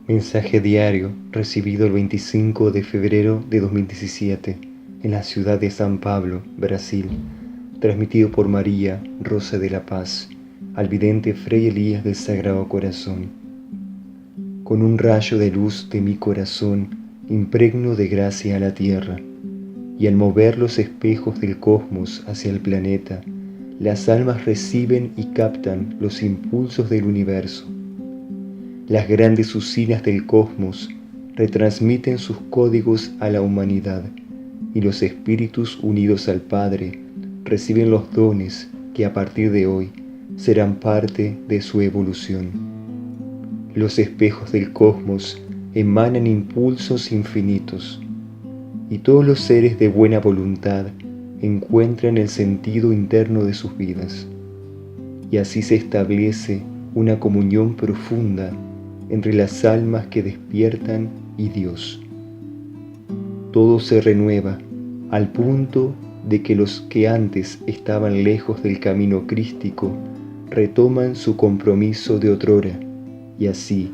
Mensaje diario recibido el 25 de febrero de 2017 en la ciudad de San Pablo, Brasil, transmitido por María Rosa de la Paz, al vidente Fray Elías del Sagrado Corazón. Con un rayo de luz de mi corazón impregno de gracia a la tierra, y al mover los espejos del cosmos hacia el planeta, las almas reciben y captan los impulsos del universo. Las grandes usinas del cosmos retransmiten sus códigos a la humanidad, y los espíritus unidos al Padre reciben los dones que a partir de hoy serán parte de su evolución. Los espejos del cosmos emanan impulsos infinitos, y todos los seres de buena voluntad encuentran el sentido interno de sus vidas, y así se establece una comunión profunda entre las almas que despiertan y Dios. Todo se renueva al punto de que los que antes estaban lejos del camino crístico retoman su compromiso de otrora, y así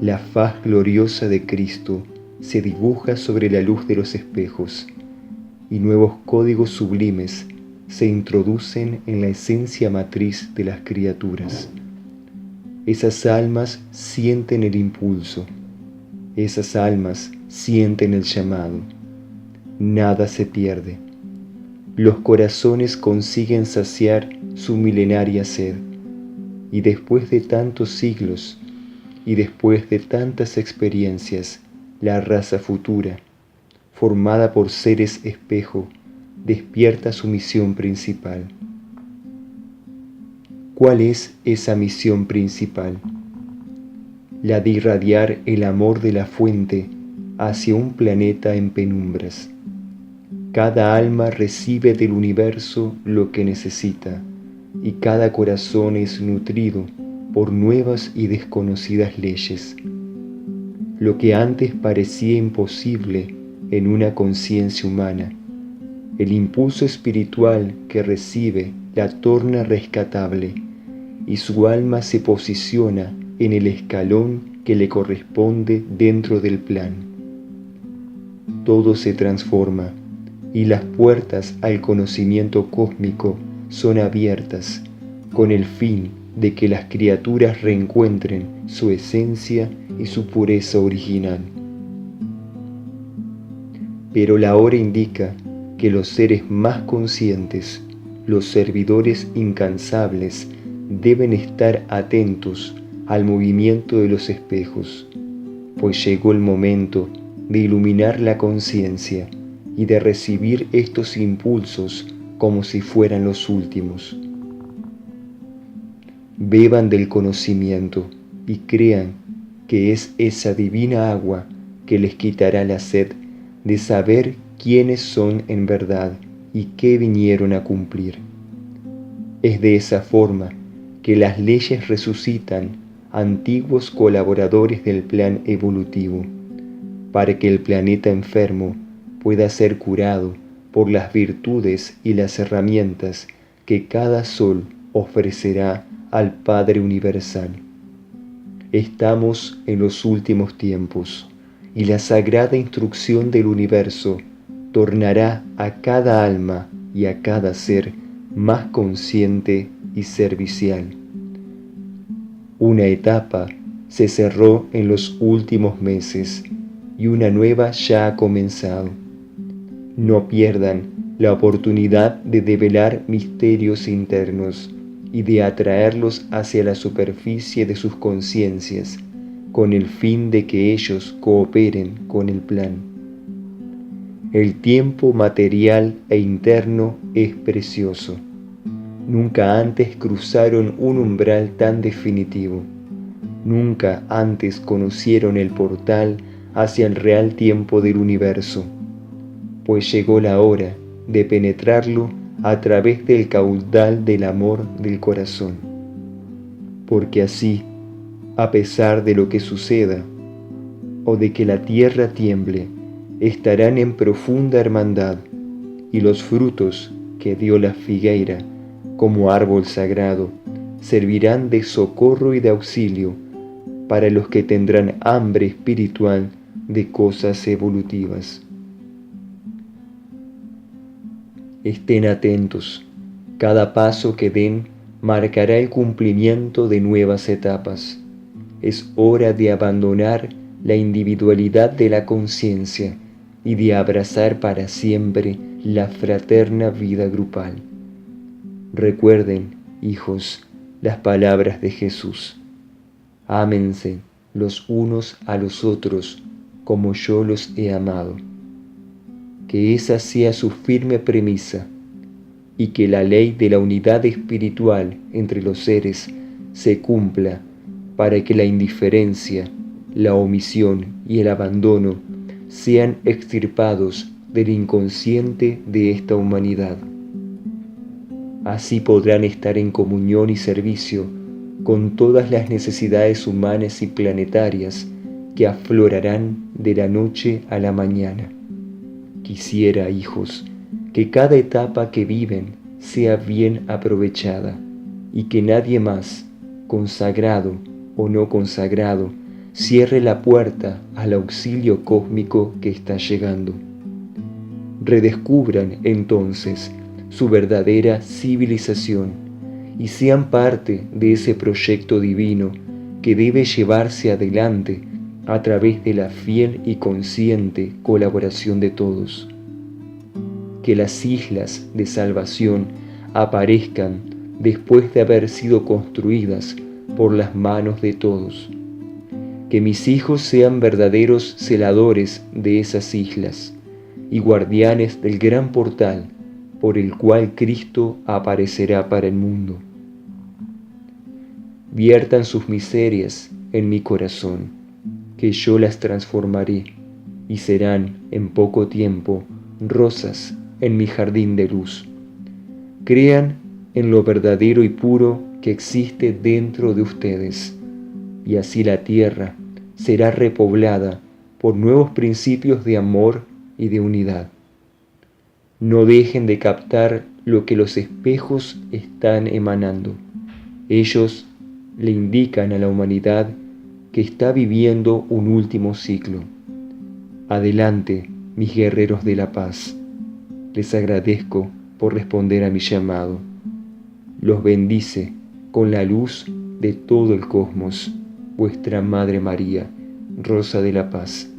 la faz gloriosa de Cristo se dibuja sobre la luz de los espejos, y nuevos códigos sublimes se introducen en la esencia matriz de las criaturas. Esas almas sienten el impulso, esas almas sienten el llamado. Nada se pierde. Los corazones consiguen saciar su milenaria sed, y después de tantos siglos y después de tantas experiencias, la raza futura, formada por seres espejo, despierta su misión principal. ¿Cuál es esa misión principal? La de irradiar el amor de la fuente hacia un planeta en penumbras. Cada alma recibe del universo lo que necesita, y cada corazón es nutrido por nuevas y desconocidas leyes. Lo que antes parecía imposible en una conciencia humana, el impulso espiritual que recibe la torna rescatable, y su alma se posiciona en el escalón que le corresponde dentro del plan. Todo se transforma, y las puertas al conocimiento cósmico son abiertas con el fin de que las criaturas reencuentren su esencia y su pureza original. Pero la hora indica que los seres más conscientes, los servidores incansables, deben estar atentos al movimiento de los espejos, pues llegó el momento de iluminar la conciencia y de recibir estos impulsos como si fueran los últimos. Beban del conocimiento y crean que es esa divina agua que les quitará la sed de saber quiénes son en verdad y qué vinieron a cumplir. Es de esa forma que las leyes resucitan antiguos colaboradores del plan evolutivo, para que el planeta enfermo pueda ser curado por las virtudes y las herramientas que cada sol ofrecerá al Padre Universal. Estamos en los últimos tiempos, y la sagrada instrucción del universo tornará a cada alma y a cada ser más consciente y servicial. Una etapa se cerró en los últimos meses y una nueva ya ha comenzado. No pierdan la oportunidad de develar misterios internos y de atraerlos hacia la superficie de sus conciencias, con el fin de que ellos cooperen con el plan. El tiempo material e interno es precioso. Nunca antes cruzaron un umbral tan definitivo. Nunca antes conocieron el portal hacia el real tiempo del universo, pues llegó la hora de penetrarlo a través del caudal del amor del corazón. Porque así, a pesar de lo que suceda, o de que la tierra tiemble, estarán en profunda hermandad, y los frutos que dio la figueira como árbol sagrado servirán de socorro y de auxilio para los que tendrán hambre espiritual de cosas evolutivas. Estén atentos. Cada paso que den marcará el cumplimiento de nuevas etapas. Es hora de abandonar la individualidad de la conciencia y de abrazar para siempre la fraterna vida grupal. Recuerden, hijos, las palabras de Jesús. Ámense los unos a los otros como yo los he amado. Que esa sea su firme premisa y que la ley de la unidad espiritual entre los seres se cumpla para que la indiferencia, la omisión y el abandono sean extirpados del inconsciente de esta humanidad. Así podrán estar en comunión y servicio con todas las necesidades humanas y planetarias que aflorarán de la noche a la mañana. Quisiera, hijos, que cada etapa que viven sea bien aprovechada y que nadie más, consagrado o no consagrado, cierre la puerta al auxilio cósmico que está llegando. Redescubran entonces su verdadera civilización y sean parte de ese proyecto divino que debe llevarse adelante a través de la fiel y consciente colaboración de todos. Que las islas de salvación aparezcan después de haber sido construidas por las manos de todos. Que mis hijos sean verdaderos celadores de esas islas y guardianes del gran portal por el cual Cristo aparecerá para el mundo. Viertan sus miserias en mi corazón, que yo las transformaré y serán en poco tiempo rosas en mi jardín de luz. Crean en lo verdadero y puro que existe dentro de ustedes, y así la tierra será repoblada por nuevos principios de amor y de unidad. No dejen de captar lo que los espejos están emanando. Ellos le indican a la humanidad que está viviendo un último ciclo. Adelante, mis guerreros de la paz. Les agradezco por responder a mi llamado. Los bendice con la luz de todo el cosmos, vuestra Madre María, Rosa de la Paz.